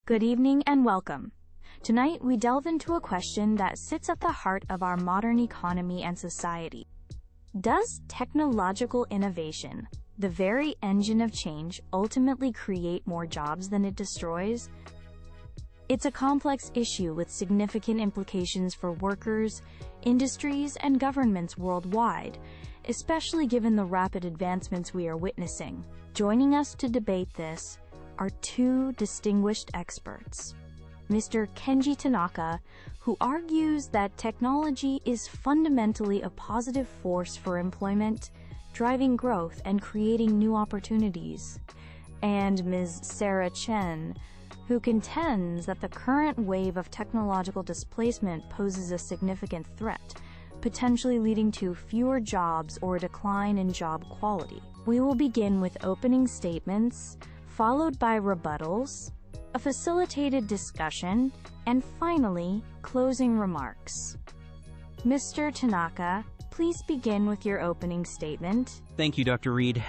Good evening and welcome. Tonight we delve into a question that sits at the heart of our modern economy and society. Does technological innovation, the very engine of change, ultimately create more jobs than it destroys? It's a complex issue with significant implications for workers, industries, and governments worldwide, especially given the rapid advancements we are witnessing. Joining us to debate this are two distinguished experts. Mr. Kenji Tanaka, who argues that technology is fundamentally a positive force for employment, driving growth and creating new opportunities, and Ms. Sarah Chen, who contends that the current wave of technological displacement poses a significant threat, potentially leading to fewer jobs or a decline in job quality. We will begin with opening statements, followed by rebuttals, a facilitated discussion, and finally, closing remarks. Mr. Tanaka, please begin with your opening statement. Thank you, Dr. Reed.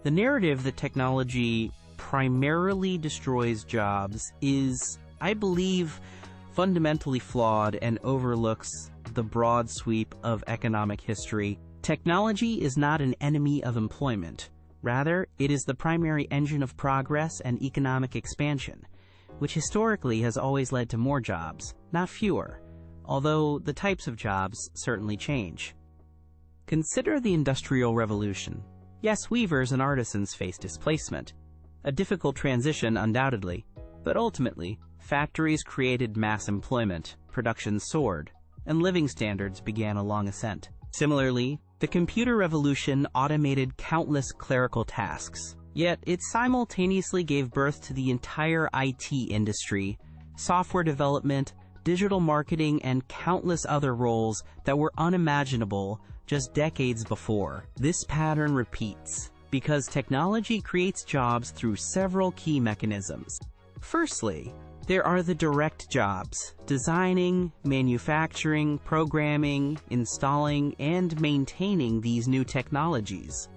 The narrative that technology primarily destroys jobs is, I believe, fundamentally flawed and overlooks the broad sweep of economic history. Technology is not an enemy of employment. Rather, it is the primary engine of progress and economic expansion, which historically has always led to more jobs, not fewer, although the types of jobs certainly change. Consider the Industrial Revolution. Yes, weavers and artisans faced displacement, a difficult transition undoubtedly, but ultimately, factories created mass employment, production soared, and living standards began a long ascent. Similarly, the computer revolution automated countless clerical tasks, yet it simultaneously gave birth to the entire IT industry, software development, digital marketing, and countless other roles that were unimaginable just decades before. This pattern repeats because technology creates jobs through several key mechanisms. Firstly, there are the direct jobs: designing, manufacturing, programming, installing, and maintaining these new technologies.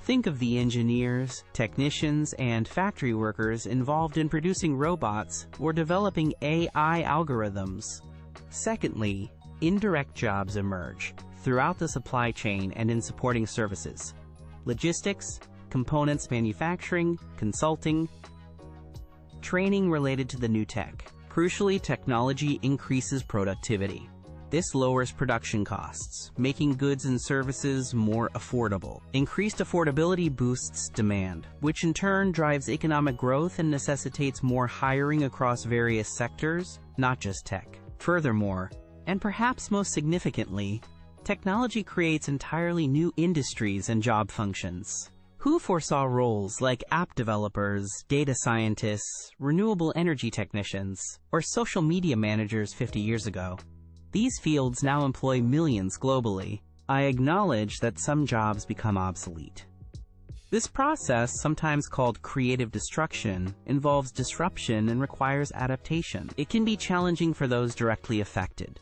Think of the engineers, technicians, and factory workers involved in producing robots or developing AI algorithms. Secondly, indirect jobs emerge throughout the supply chain and in supporting services: logistics, components manufacturing, consulting, training related to the new tech. Crucially, technology increases productivity. This lowers production costs, making goods and services more affordable. Increased affordability boosts demand, which in turn drives economic growth and necessitates more hiring across various sectors, not just tech. Furthermore, and perhaps most significantly, technology creates entirely new industries and job functions. Who foresaw roles like app developers, data scientists, renewable energy technicians, or social media managers 50 years ago? These fields now employ millions globally. I acknowledge that some jobs become obsolete. This process, sometimes called creative destruction, involves disruption and requires adaptation. It can be challenging for those directly affected.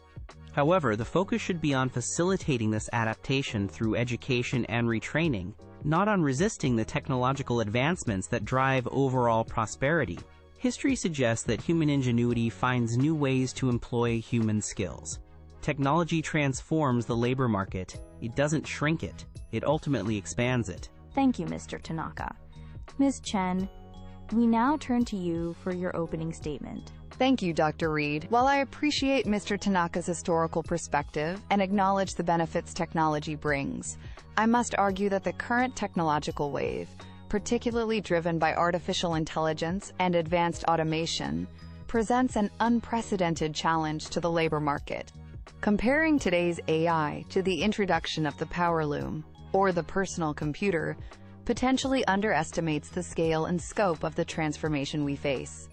However, the focus should be on facilitating this adaptation through education and retraining, not on resisting the technological advancements that drive overall prosperity. History suggests that human ingenuity finds new ways to employ human skills. Technology transforms the labor market. It doesn't shrink it. It ultimately expands it. Thank you, Mr. Tanaka. Ms. Chen, we now turn to you for your opening statement. Thank you, Dr. Reed. While I appreciate Mr. Tanaka's historical perspective and acknowledge the benefits technology brings, I must argue that the current technological wave, particularly driven by artificial intelligence and advanced automation, presents an unprecedented challenge to the labor market. Comparing today's AI to the introduction of the power loom, or the personal computer, potentially underestimates the scale and scope of the transformation we face.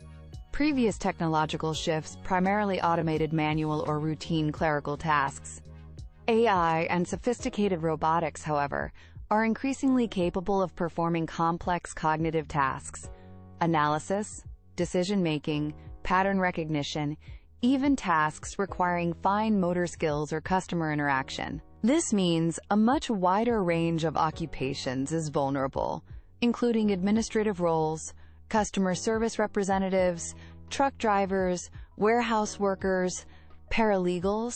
Previous technological shifts primarily automated manual or routine clerical tasks. AI and sophisticated robotics, however, are increasingly capable of performing complex cognitive tasks: analysis, decision-making, pattern recognition, even tasks requiring fine motor skills or customer interaction. This means a much wider range of occupations is vulnerable, including administrative roles, customer service representatives, truck drivers, warehouse workers, paralegals,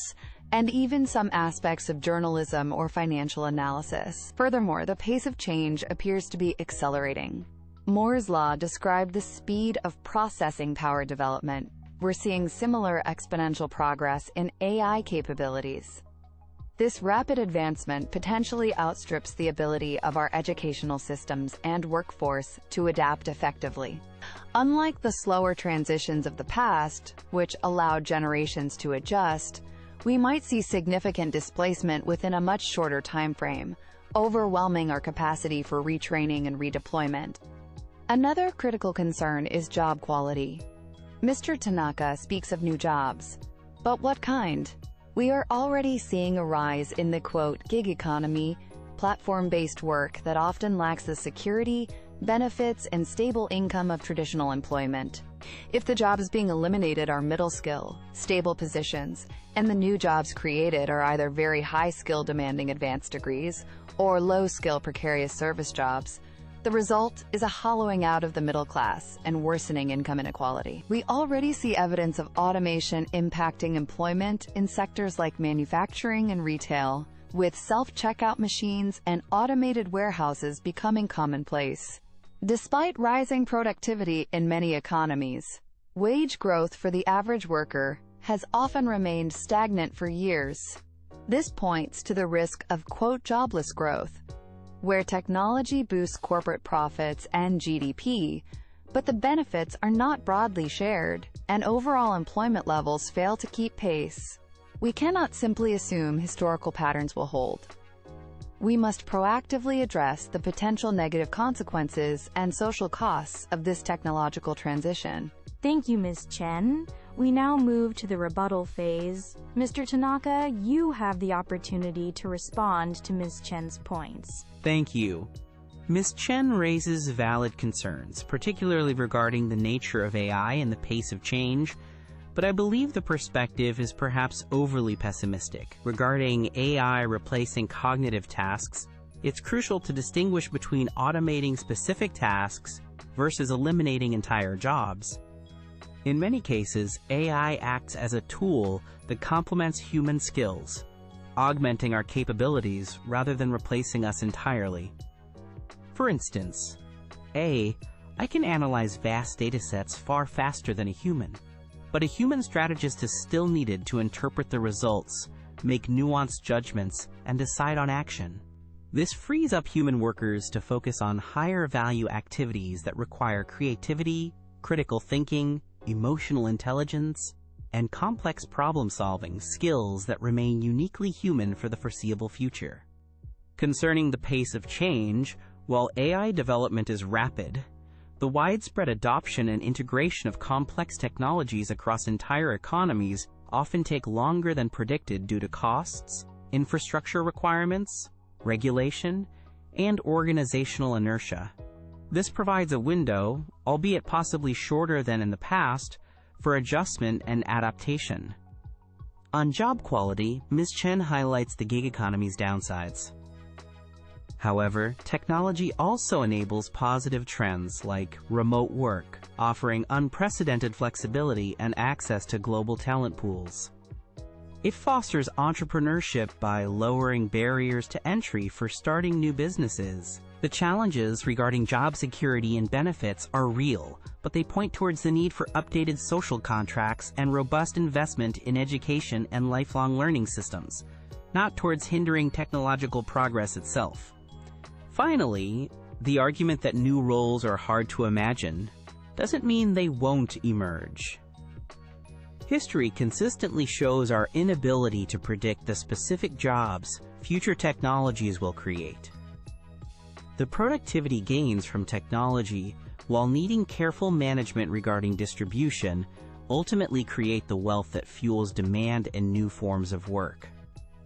and even some aspects of journalism or financial analysis. Furthermore, the pace of change appears to be accelerating. Moore's law described the speed of processing power development. We're seeing similar exponential progress in AI capabilities. This rapid advancement potentially outstrips the ability of our educational systems and workforce to adapt effectively. Unlike the slower transitions of the past, which allowed generations to adjust, we might see significant displacement within a much shorter time frame, overwhelming our capacity for retraining and redeployment. Another critical concern is job quality. Mr. Tanaka speaks of new jobs. But what kind? We are already seeing a rise in the, quote, gig economy, platform-based work that often lacks the security, benefits, and stable income of traditional employment. If the jobs being eliminated are middle skill, stable positions, and the new jobs created are either very high skill demanding advanced degrees or low skill precarious service jobs, the result is a hollowing out of the middle class and worsening income inequality. We already see evidence of automation impacting employment in sectors like manufacturing and retail, with self-checkout machines and automated warehouses becoming commonplace. Despite rising productivity in many economies, wage growth for the average worker has often remained stagnant for years. This points to the risk of, quote, jobless growth, where technology boosts corporate profits and GDP, but the benefits are not broadly shared, and overall employment levels fail to keep pace. We cannot simply assume historical patterns will hold. We must proactively address the potential negative consequences and social costs of this technological transition. Thank you, Ms. Chen. We now move to the rebuttal phase. Mr. Tanaka, you have the opportunity to respond to Ms. Chen's points. Thank you. Ms. Chen raises valid concerns, particularly regarding the nature of AI and the pace of change, but I believe the perspective is perhaps overly pessimistic. Regarding AI replacing cognitive tasks, it's crucial to distinguish between automating specific tasks versus eliminating entire jobs. In many cases, AI acts as a tool that complements human skills, augmenting our capabilities rather than replacing us entirely. For instance, I can analyze vast datasets far faster than a human, but a human strategist is still needed to interpret the results, make nuanced judgments, and decide on action. This frees up human workers to focus on higher value activities that require creativity, critical thinking, emotional intelligence, and complex problem-solving, skills that remain uniquely human for the foreseeable future. Concerning the pace of change, while AI development is rapid, the widespread adoption and integration of complex technologies across entire economies often take longer than predicted due to costs, infrastructure requirements, regulation, and organizational inertia. This provides a window, albeit possibly shorter than in the past, for adjustment and adaptation. On job quality, Ms. Chen highlights the gig economy's downsides. However, technology also enables positive trends like remote work, offering unprecedented flexibility and access to global talent pools. It fosters entrepreneurship by lowering barriers to entry for starting new businesses. The challenges regarding job security and benefits are real, but they point towards the need for updated social contracts and robust investment in education and lifelong learning systems, not towards hindering technological progress itself. Finally, the argument that new roles are hard to imagine doesn't mean they won't emerge. History consistently shows our inability to predict the specific jobs future technologies will create. The productivity gains from technology, while needing careful management regarding distribution, ultimately create the wealth that fuels demand and new forms of work.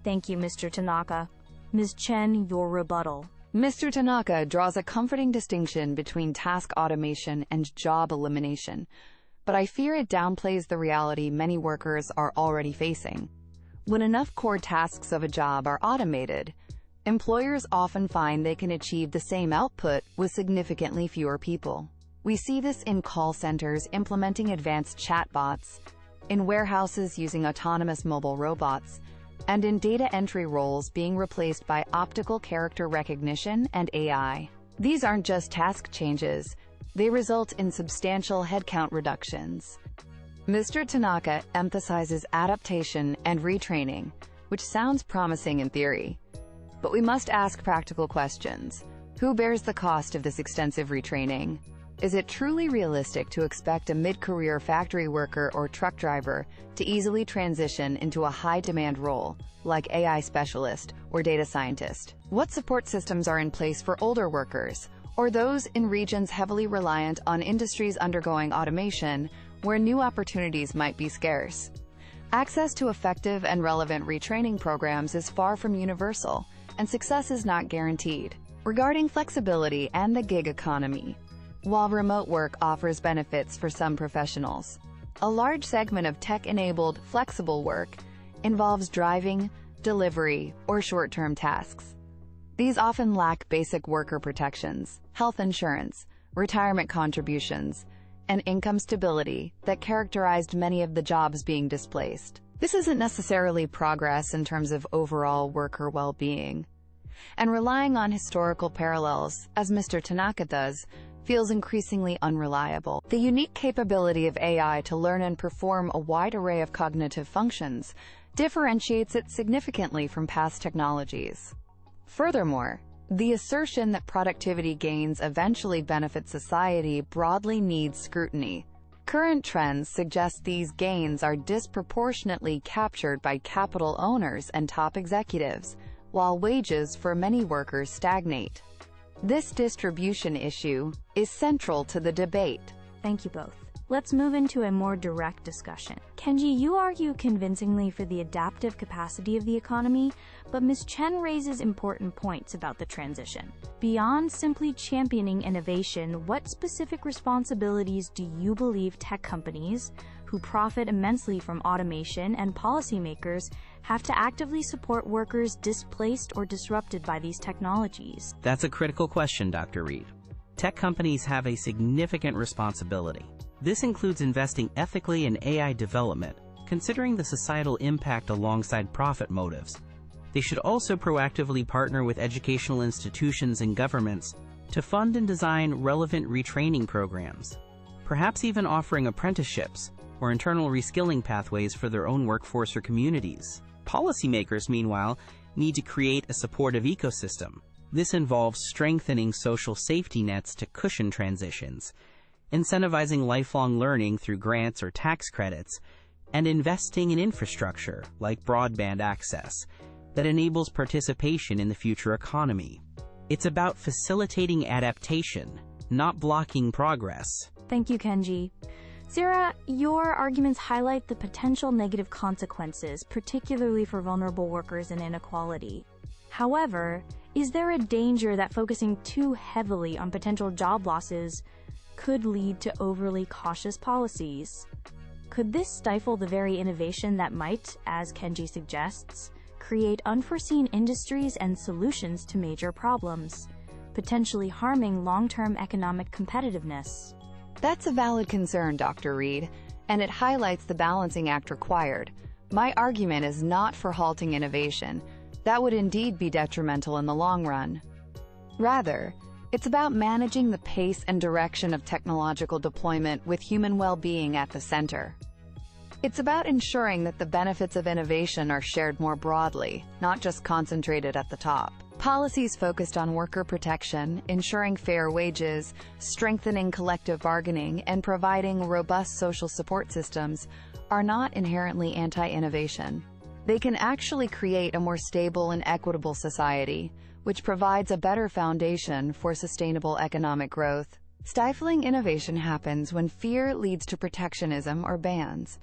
Thank you, Mr. Tanaka. Ms. Chen, your rebuttal. Mr. Tanaka draws a comforting distinction between task automation and job elimination, but I fear it downplays the reality many workers are already facing. When enough core tasks of a job are automated, employers often find they can achieve the same output with significantly fewer people. We see this in call centers implementing advanced chatbots, in warehouses using autonomous mobile robots, and in data entry roles being replaced by optical character recognition and AI. These aren't just task changes, they result in substantial headcount reductions. Mr. Tanaka emphasizes adaptation and retraining, which sounds promising in theory. But we must ask practical questions. Who bears the cost of this extensive retraining? Is it truly realistic to expect a mid-career factory worker or truck driver to easily transition into a high-demand role, like AI specialist or data scientist? What support systems are in place for older workers, or those in regions heavily reliant on industries undergoing automation, where new opportunities might be scarce? Access to effective and relevant retraining programs is far from universal, and success is not guaranteed. Regarding flexibility and the gig economy, while remote work offers benefits for some professionals, a large segment of tech-enabled, flexible work involves driving, delivery, or short-term tasks. These often lack basic worker protections, health insurance, retirement contributions, and income stability that characterized many of the jobs being displaced. This isn't necessarily progress in terms of overall worker well-being. And relying on historical parallels, as Mr. Tanaka does, feels increasingly unreliable. The unique capability of AI to learn and perform a wide array of cognitive functions differentiates it significantly from past technologies. Furthermore, the assertion that productivity gains eventually benefit society broadly needs scrutiny. Current trends suggest these gains are disproportionately captured by capital owners and top executives, while wages for many workers stagnate. This distribution issue is central to the debate. Thank you both. Let's move into a more direct discussion. Kenji, you argue convincingly for the adaptive capacity of the economy, but Ms. Chen raises important points about the transition. Beyond simply championing innovation, what specific responsibilities do you believe tech companies, who profit immensely from automation, and policymakers have to actively support workers displaced or disrupted by these technologies? That's a critical question, Dr. Reed. Tech companies have a significant responsibility. This includes investing ethically in AI development, considering the societal impact alongside profit motives. They should also proactively partner with educational institutions and governments to fund and design relevant retraining programs, perhaps even offering apprenticeships or internal reskilling pathways for their own workforce or communities. Policymakers, meanwhile, need to create a supportive ecosystem. This involves strengthening social safety nets to cushion transitions, incentivizing lifelong learning through grants or tax credits, and investing in infrastructure, like broadband access, that enables participation in the future economy. It's about facilitating adaptation, not blocking progress. Thank you, Kenji. Sarah, your arguments highlight the potential negative consequences, particularly for vulnerable workers and inequality. However, is there a danger that focusing too heavily on potential job losses could lead to overly cautious policies? Could this stifle the very innovation that might, as Kenji suggests, create unforeseen industries and solutions to major problems, potentially harming long-term economic competitiveness? That's a valid concern, Dr. Reed, and it highlights the balancing act required. My argument is not for halting innovation. That would indeed be detrimental in the long run. Rather, it's about managing the pace and direction of technological deployment with human well-being at the center. It's about ensuring that the benefits of innovation are shared more broadly, not just concentrated at the top. Policies focused on worker protection, ensuring fair wages, strengthening collective bargaining, and providing robust social support systems are not inherently anti-innovation. They can actually create a more stable and equitable society, which provides a better foundation for sustainable economic growth. Stifling innovation happens when fear leads to protectionism or bans.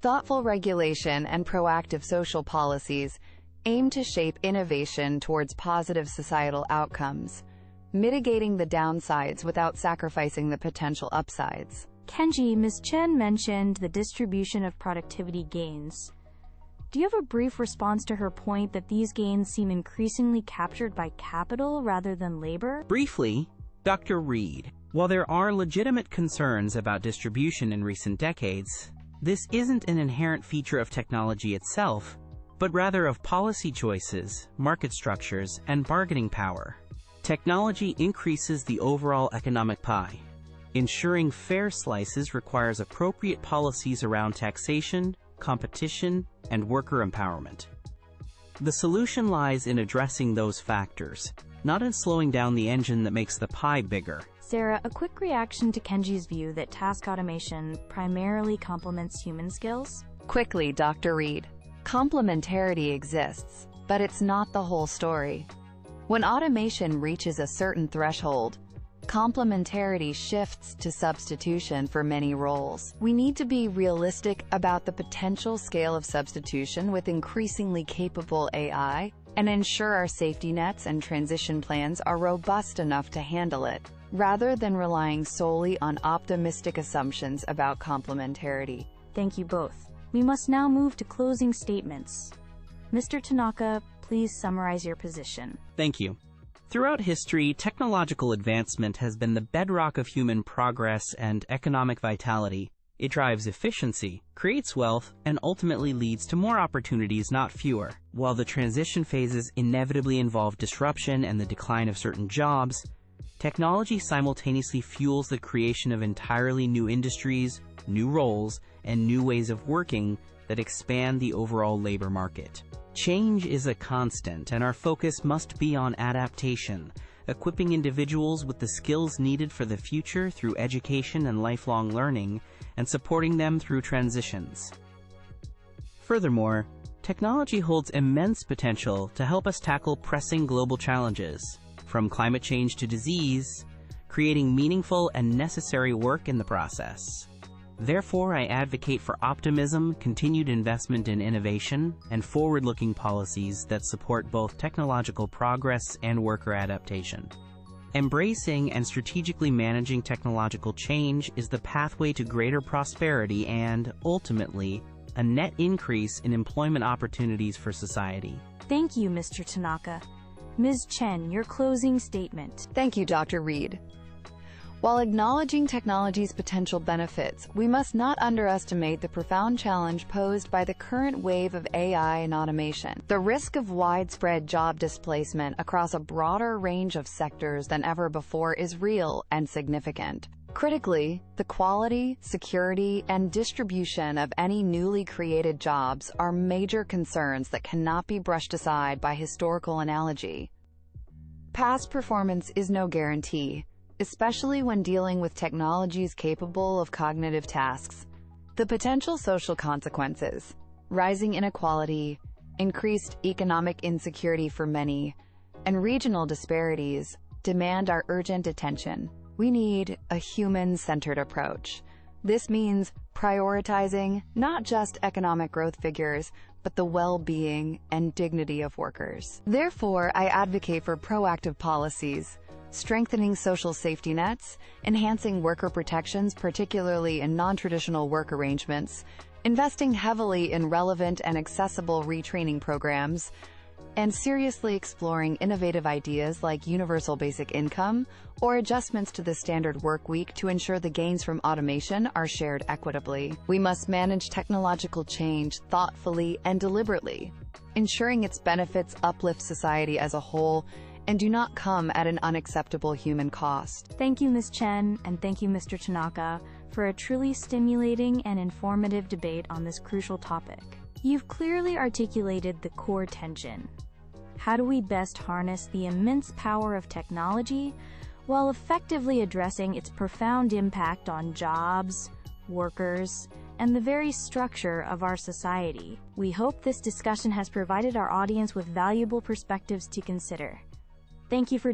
Thoughtful regulation and proactive social policies aim to shape innovation towards positive societal outcomes, mitigating the downsides without sacrificing the potential upsides. Kenji, Ms. Chen mentioned the distribution of productivity gains. Do you have a brief response to her point that these gains seem increasingly captured by capital rather than labor? Briefly, Dr. Reed, While there are legitimate concerns about distribution in recent decades, this isn't an inherent feature of technology itself, but rather of policy choices, market structures, and bargaining power. Technology increases the overall economic pie. Ensuring fair slices requires appropriate policies around taxation, competition, and worker empowerment. The solution lies in addressing those factors, not in slowing down the engine that makes the pie bigger. Sarah, a quick reaction to Kenji's view that task automation primarily complements human skills? Quickly, Dr. Reed. Complementarity exists, but it's not the whole story. When automation reaches a certain threshold, complementarity shifts to substitution for many roles. We need to be realistic about the potential scale of substitution with increasingly capable AI and ensure our safety nets and transition plans are robust enough to handle it, rather than relying solely on optimistic assumptions about complementarity. Thank you both. We must now move to closing statements. Mr. Tanaka, please summarize your position. Thank you. Throughout history, technological advancement has been the bedrock of human progress and economic vitality. It drives efficiency, creates wealth, and ultimately leads to more opportunities, not fewer. While the transition phases inevitably involve disruption and the decline of certain jobs, technology simultaneously fuels the creation of entirely new industries, new roles, and new ways of working that expand the overall labor market. Change is a constant, and our focus must be on adaptation, equipping individuals with the skills needed for the future through education and lifelong learning, and supporting them through transitions. Furthermore, technology holds immense potential to help us tackle pressing global challenges, from climate change to disease, creating meaningful and necessary work in the process. Therefore, I advocate for optimism, continued investment in innovation, and forward-looking policies that support both technological progress and worker adaptation. Embracing and strategically managing technological change is the pathway to greater prosperity and, ultimately, a net increase in employment opportunities for society. Thank you, Mr. Tanaka. Ms. Chen, your closing statement. Thank you, Dr. Reed. While acknowledging technology's potential benefits, we must not underestimate the profound challenge posed by the current wave of AI and automation. The risk of widespread job displacement across a broader range of sectors than ever before is real and significant. Critically, the quality, security, and distribution of any newly created jobs are major concerns that cannot be brushed aside by historical analogy. Past performance is no guarantee, especially when dealing with technologies capable of cognitive tasks. The potential social consequences, rising inequality, increased economic insecurity for many, and regional disparities demand our urgent attention. We need a human-centered approach. This means prioritizing not just economic growth figures, but the well-being and dignity of workers. Therefore, I advocate for proactive policies, strengthening social safety nets, enhancing worker protections, particularly in non-traditional work arrangements, investing heavily in relevant and accessible retraining programs, and seriously exploring innovative ideas like universal basic income or adjustments to the standard work week to ensure the gains from automation are shared equitably. We must manage technological change thoughtfully and deliberately, ensuring its benefits uplift society as a whole and do not come at an unacceptable human cost. Thank you, Ms. Chen, and thank you, Mr. Tanaka, for a truly stimulating and informative debate on this crucial topic. You've clearly articulated the core tension. How do we best harness the immense power of technology while effectively addressing its profound impact on jobs, workers, and the very structure of our society? We hope this discussion has provided our audience with valuable perspectives to consider. Thank you for